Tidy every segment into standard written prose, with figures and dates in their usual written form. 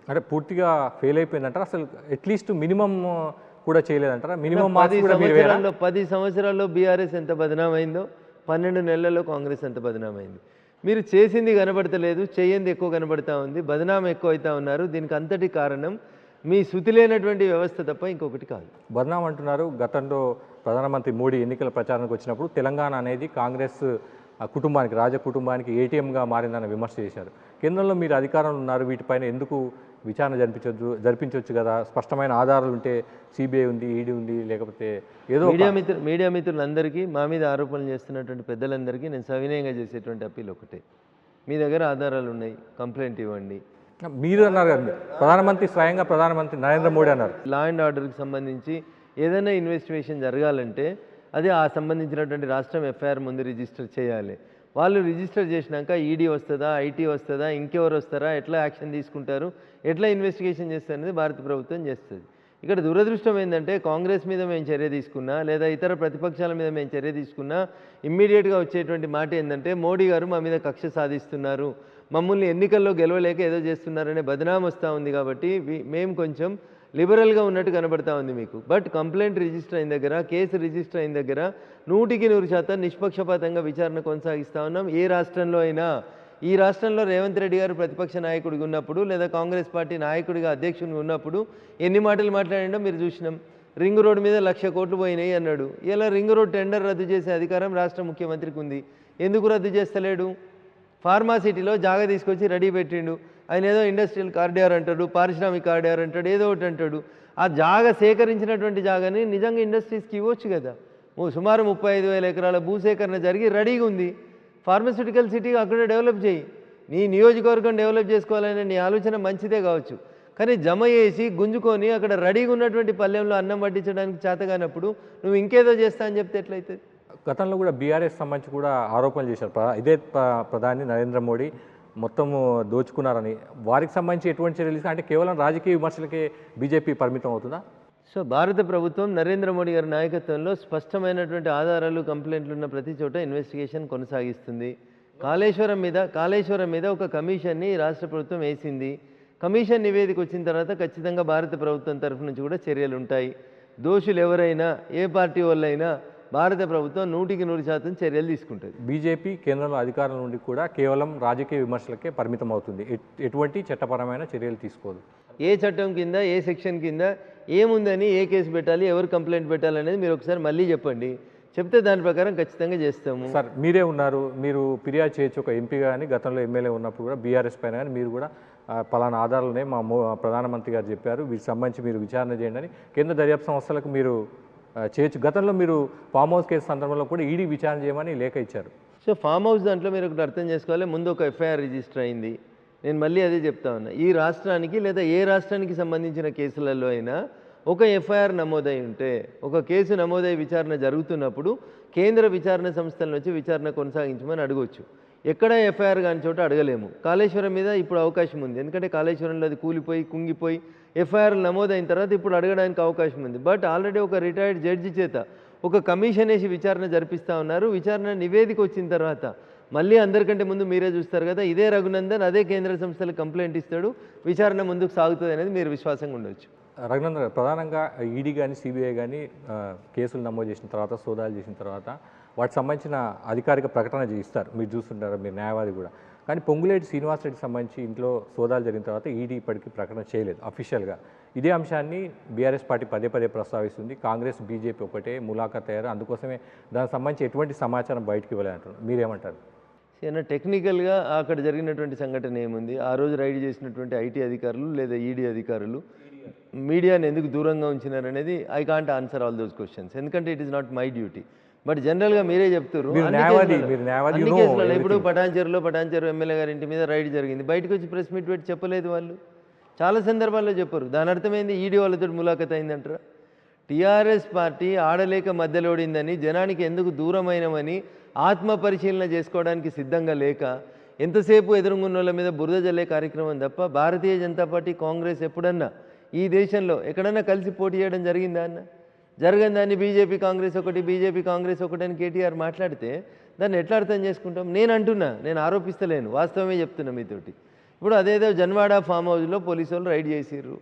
అంటే పూర్తిగా ఫెయిల్ అయిపోయిందంటారా? అసలు అట్లీస్ట్ మినిమమ్ కూడా చేయలేదంటారా? మినిమమ్ మార్క్స్ కూడా మీరు వేరా? 10 సంవత్సరాల్లో బీఆర్ఎస్ ఎంత బదనామైందో 12 నెలల్లో కాంగ్రెస్ ఎంత బదనామైంది. మీరు చేసింది కనబడతలేదు, చేయంది ఎక్కువ కనబడతా ఉంది, బదనాం ఎక్కువ అవుతా ఉన్నారు. దీనికి అంతటి కారణం మీ శృతి లేనటువంటి వ్యవస్థ తప్ప ఇంకొకటి కాదు. బదనాం అంటున్నారు. గతంలో ప్రధానమంత్రి మోడీ ఎన్నికల ప్రచారానికి వచ్చినప్పుడు తెలంగాణ అనేది కాంగ్రెస్ కుటుంబానికి, రాజ కుటుంబానికి ఏటీఎంగా మారిందన్న విమర్శ చేశారు. కేంద్రంలో మీరు అధికారంలో ఉన్నారు, వీటిపైన ఎందుకు విచారణ జరిపించవచ్చు కదా? స్పష్టమైన ఆధారాలు ఉంటే సిబిఐ ఉంది, ఈడీ ఉంది, లేకపోతే ఏదో మీడియా మిత్రులందరికీ, మా మీద ఆరోపణలు చేస్తున్నటువంటి పెద్దలందరికీ నేను సవినయంగా చేసేటువంటి అప్పీల్ ఒకటే, మీ దగ్గర ఆధారాలు ఉన్నాయి, కంప్లైంట్ ఇవ్వండి. మీరు అన్నారు కదా, స్వయంగా ప్రధానమంత్రి నరేంద్ర మోడీ అన్నారు. లా అండ్ ఆర్డర్కి సంబంధించి ఏదైనా ఇన్వెస్టిగేషన్ జరగాలంటే అది ఆ సంబంధించినటువంటి రాష్ట్రం ఎఫ్ఐఆర్ ముందు రిజిస్టర్ చేయాలి. వాళ్ళు రిజిస్టర్ చేసినాక ఈడీ వస్తుందా, ఐటీ వస్తుందా, ఇంకెవరు వస్తారా, ఎట్లా యాక్షన్ తీసుకుంటారు, ఎట్లా ఇన్వెస్టిగేషన్ చేస్తారు అనేది భారత ప్రభుత్వం చేస్తుంది. ఇక్కడ దురదృష్టం ఏంటంటే కాంగ్రెస్ మీద మేము చర్య తీసుకున్నా, లేదా ఇతర ప్రతిపక్షాల మీద మేము చర్య తీసుకున్నా ఇమ్మీడియట్గా వచ్చేటువంటి మాట ఏంటంటే మోడీ గారు మా మీద కక్ష సాధిస్తున్నారు, మమ్మల్ని ఎన్నికల్లో గెలవలేక ఏదో చేస్తున్నారనే బదనాం వస్తూ ఉంది. కాబట్టి మేము కొంచెం లిబరల్గా ఉన్నట్టు కనబడతా ఉంది మీకు. బట్ కంప్లైంట్ రిజిస్టర్ అయిన దగ్గర, కేసు రిజిస్టర్ అయిన దగ్గర 100% నిష్పక్షపాతంగా విచారణ కొనసాగిస్తూ ఉన్నాం. ఏ రాష్ట్రంలో అయినా, ఈ రాష్ట్రంలో రేవంత్ రెడ్డి గారు ప్రతిపక్ష నాయకుడిగా ఉన్నప్పుడు, లేదా కాంగ్రెస్ పార్టీ నాయకుడిగా అధ్యక్షుడిగా ఉన్నప్పుడు ఎన్ని మాటలు మాట్లాడిండో మీరు చూసినాం. రింగ్ రోడ్ మీద 1,00,000 కోట్లు పోయినాయి అన్నాడు. ఇలా రింగ్ రోడ్ టెండర్ రద్దు చేసే అధికారం రాష్ట్ర ముఖ్యమంత్రికి ఉంది. ఎందుకు రద్దు చేస్తలేడు? ఫార్మాసిటీలో జాగా తీసుకొచ్చి రెడీ పెట్టిండు. ఆయన ఏదో ఇండస్ట్రియల్ కారిడార్ అంటాడు, పారిశ్రామిక కారిడార్ అంటాడు, ఏదో ఒకటి అంటాడు. ఆ జాగా సేకరించినటువంటి జాగాని నిజంగా ఇండస్ట్రీస్కి ఇవ్వచ్చు కదా. సుమారు 35,000 ఎకరాల భూసేకరణ జరిగి రెడీగా ఉంది. ఫార్మాస్యూటికల్ సిటీగా అక్కడ డెవలప్ చేయి. నీ నియోజకవర్గం డెవలప్ చేసుకోవాలనే నీ ఆలోచన మంచిదే కావచ్చు, కానీ జమ చేసి గుంజుకొని అక్కడ రెడీగా ఉన్నటువంటి పల్లెంలో అన్నం వడ్డించడానికి చేతగానప్పుడు నువ్వు ఇంకేదో చేస్తా అని చెప్తే ఎట్లయితుంది? గతంలో కూడా బీఆర్ఎస్ సంబంధించి కూడా ఆరోపణలు చేశారు. ఇదే ప్రధాని నరేంద్ర మోడీ మొత్తము దోచుకున్నారని. వారికి సంబంధించి ఎటువంటి చర్యలు అంటే కేవలం రాజకీయ విమర్శలకే బీజేపీ పరిమితం అవుతుందా? సో భారత ప్రభుత్వం నరేంద్ర మోడీ గారి నాయకత్వంలో స్పష్టమైనటువంటి ఆధారాలు, కంప్లైంట్లు ఉన్న ప్రతి చోట ఇన్వెస్టిగేషన్ కొనసాగిస్తుంది. కాళేశ్వరం మీద ఒక కమిషన్ని రాష్ట్ర ప్రభుత్వం వేసింది. కమిషన్ నివేదిక వచ్చిన తర్వాత ఖచ్చితంగా భారత ప్రభుత్వం తరఫు నుంచి కూడా చర్యలు ఉంటాయి. దోషులు ఎవరైనా, ఏ పార్టీ వాళ్ళైనా భారత ప్రభుత్వం 100% చర్యలు తీసుకుంటుంది. బీజేపీ కేంద్రంలో అధికారం నుండి కూడా కేవలం రాజకీయ విమర్శలకే పరిమితం అవుతుంది, ఎటువంటి చట్టపరమైన చర్యలు తీసుకోదు. ఏ చట్టం కింద, ఏ సెక్షన్ కింద ఏముందని, ఏ కేసు పెట్టాలి, ఎవరు కంప్లైంట్ పెట్టాలనేది మీరు ఒకసారి మళ్ళీ చెప్పండి. చెప్తే దాని ప్రకారం ఖచ్చితంగా చేస్తాము. సార్ మీరే ఉన్నారు, మీరు ఫిర్యాదు చేయొచ్చు ఒక ఎంపీ కానీ, గతంలో ఎమ్మెల్యే ఉన్నప్పుడు కూడా బీఆర్ఎస్ పైన కానీ మీరు కూడా పలానా ఆధారాలనే మా ప్రధానమంత్రి గారు చెప్పారు, వీటికి సంబంధించి మీరు విచారణ చేయండి అని కేంద్ర దర్యాప్తు సంస్థలకు మీరు చేయొచ్చు. గతంలో మీరు ఫామ్ హౌస్ కేసు సందర్భంలో కూడా ఈడీ విచారణ చేయమని లేఖ ఇచ్చారు. సో ఫామ్ హౌస్ దాంట్లో మీరు ఒకటి అర్థం చేసుకోవాలి, ముందు ఒక ఎఫ్ఐఆర్ రిజిస్టర్ అయింది. నేను మళ్ళీ అదే చెప్తా ఉన్నా, ఈ రాష్ట్రానికి లేదా ఏ రాష్ట్రానికి సంబంధించిన కేసులలో అయినా ఒక ఎఫ్ఐఆర్ నమోదై ఉంటే, ఒక కేసు నమోదై విచారణ జరుగుతున్నప్పుడు కేంద్ర విచారణ సంస్థల నుంచి విచారణ కొనసాగించమని అడగవచ్చు. ఎక్కడ ఎఫ్ఐఆర్ కాని చోట అడగలేము. కాళేశ్వరం మీద ఇప్పుడు అవకాశం ఉంది, ఎందుకంటే కాళేశ్వరంలో అది కూలిపోయి కుంగిపోయి ఎఫ్ఐఆర్ నమోదైన తర్వాత ఇప్పుడు అడగడానికి అవకాశం ఉంది. బట్ ఆల్రెడీ ఒక రిటైర్డ్ జడ్జి చేత ఒక కమిషన్ వేసి విచారణ జరిపిస్తూ ఉన్నారు. విచారణ నివేదిక వచ్చిన తర్వాత మళ్ళీ అందరికంటే ముందు మీరే చూస్తారు కదా, ఇదే రఘునందన్ అదే కేంద్ర సంస్థలకు కంప్లైంట్ ఇస్తాడు, విచారణ ముందుకు సాగుతుంది అనేది మీరు విశ్వాసంగా ఉండొచ్చు. రఘునందన్ ప్రధానంగా ఈడీ కానీ సిబిఐ కానీ కేసులు నమోదు చేసిన తర్వాత, సోదాలు చేసిన తర్వాత వాటికి సంబంధించిన అధికారిక ప్రకటన చేయిస్తారు, మీరు చూస్తుంటారు, మీరు న్యాయవాది కూడా. కానీ పొంగులేటి శ్రీనివాసరెడ్డికి సంబంధించి ఇంట్లో సోదాలు జరిగిన తర్వాత ఈడీ ఇప్పటికీ ప్రకటన చేయలేదు అఫీషియల్గా. ఇదే అంశాన్ని బీఆర్ఎస్ పార్టీ పదే ప్రస్తావిస్తుంది. కాంగ్రెస్, బీజేపీ ఒకటే ములాఖత్ అయ్యారు, అందుకోసమే దానికి సంబంధించి ఎటువంటి సమాచారం బయటకు ఇవ్వలేదంటారు. మీరేమంటారు? ఏదైనా టెక్నికల్గా అక్కడ జరిగినటువంటి సంఘటన ఏముంది, ఆ రోజు రైడ్ చేసినటువంటి ఐటీ అధికారులు లేదా ఈడీ అధికారులు మీడియాని ఎందుకు దూరంగా ఉంచినారనేది I can't answer all those questions, ఎందుకంటే it is not my duty. But జనరల్గా మీరే చెప్తారు, అన్ని కేసులలో ఇప్పుడు పటాన్చెరు ఎమ్మెల్యే గారి ఇంటి మీద రైడ్ జరిగింది, బయటకు వచ్చి ప్రెస్ మీట్ పెట్టి చెప్పలేదు వాళ్ళు. చాలా సందర్భాల్లో చెప్పరు. దాని అర్థమైంది ఈడీ వాళ్ళతో ములాఖత్ అయిందంటారా? టీఆర్ఎస్ పార్టీ ఆడలేక మధ్యలోడిందని, జనానికి ఎందుకు దూరమైనమని ఆత్మ పరిశీలన చేసుకోవడానికి సిద్ధంగా లేక ఎంతసేపు ఎదురుగున్నోళ్ళ మీద బురద జల్లే కార్యక్రమం తప్ప భారతీయ జనతా పార్టీ, కాంగ్రెస్ ఎప్పుడన్నా ఈ దేశంలో ఎక్కడన్నా కలిసి పోటీ చేయడం జరిగిందా అన్న? జరగని దాన్ని బీజేపీ కాంగ్రెస్ ఒకటి అని కేటీఆర్ మాట్లాడితే దాన్ని ఎట్లా అర్థం చేసుకుంటాం? నేను ఆరోపిస్తలేను, వాస్తవమే చెప్తున్నా మీతోటి. ఇప్పుడు అదేదో జన్వాడ ఫామ్ హౌస్లో పోలీసు వాళ్ళు రైడ్ చేసిర్రు.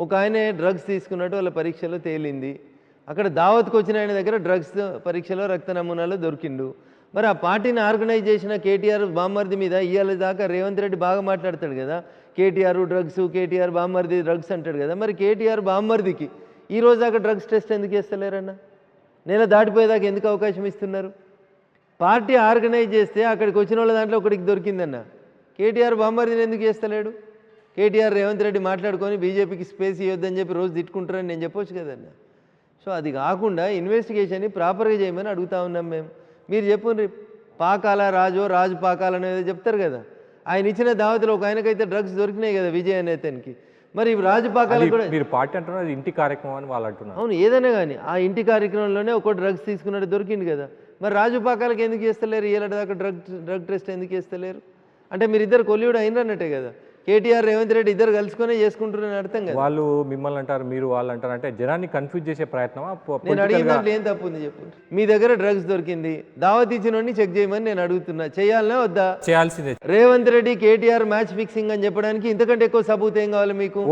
ఒక ఆయన డ్రగ్స్ తీసుకున్నట్టు వాళ్ళ పరీక్షలో తేలింది. అక్కడ దావత్కి వచ్చిన ఆయన దగ్గర డ్రగ్స్ పరీక్షలో రక్త నమూనాలో దొరికిండు. మరి ఆ పార్టీని ఆర్గనైజ్ చేసిన కేటీఆర్ బామ్మర్ది మీద ఇవాళ దాకా రేవంత్ రెడ్డి బాగా మాట్లాడతాడు కదా, కేటీఆర్ డ్రగ్స్, కేటీఆర్ బామ్మర్ది డ్రగ్స్ అంటాడు కదా. మరి కేటీఆర్ బామ్మర్దికి ఈ రోజు దాకా డ్రగ్స్ టెస్ట్ ఎందుకు చేస్తలేరన్న? నెల దాటిపోయేదాకా ఎందుకు అవకాశం ఇస్తున్నారు? పార్టీ ఆర్గనైజ్ చేస్తే అక్కడికి వచ్చిన వాళ్ళ దాంట్లో ఒకటికి దొరికిందన్న. కేటీఆర్ బామ్మర్దిని ఎందుకు చేస్తలేడు? కేటీఆర్ రేవంత్ రెడ్డి మాట్లాడుకొని బీజేపీకి స్పేస్ ఇవ్వద్దని చెప్పి రోజు తిట్టుకుంటారని నేను చెప్పొచ్చు కదన్న. సో అది కాకుండా ఇన్వెస్టిగేషన్ని ప్రాపర్గా చేయమని అడుగుతా ఉన్నాం మేము. మీరు చెప్పుండ్రి పాకాల రాజు పాకాల అనేది చెప్తారు కదా. ఆయన ఇచ్చిన దావతిలో ఒక ఆయనకైతే డ్రగ్స్ దొరికినాయి కదా విజయ్ అనే అతనికి. మరి రాజు పాకాల కూడా మీరు పార్టీ అంటున్నారు, అది ఇంటి కార్యక్రమం అని వాళ్ళు అంటున్నారు. అవును, ఏదైనా కానీ ఆ ఇంటి కార్యక్రమంలోనే ఒక డ్రగ్స్ తీసుకున్నట్టు దొరికింది కదా. మరి రాజు పాకాలకు ఎందుకు చేస్తలేరు? ఏలాంటి దాకా డ్రగ్ టెస్ట్ ఎందుకు చేస్తలేరు? అంటే మీరు ఇద్దరు కొల్లియుడు అయినన్నట్టే కదా. కేటీఆర్ రేవంత్ రెడ్డి ఇద్దరు కలుసుకునే చేసుకుంటున్నారని అర్థం కదా. వాళ్ళు మిమ్మల్ని అంటారు, మీరు వాళ్ళు అంటారు, అంటే జనాన్ని కన్ఫ్యూజ్ చేసే ప్రయత్నమా? నేను అడిగిన దాంట్లో ఏం తప్పు ఉంది చెప్పు. మీ దగ్గర డ్రగ్స్ దొరికింది, దావత్ ఇచ్చినోడిని చెక్ చేయమని నేను అడుగుతున్నా. చేయాలనా వద్దా? చేయాల్సిందే. రేవంత్ రెడ్డి కేటీఆర్ మ్యాచ్ ఫిక్సింగ్ అని చెప్పడానికి ఇంతకంటే ఎక్కువ సబూత్ ఏం కావాలి మీకు?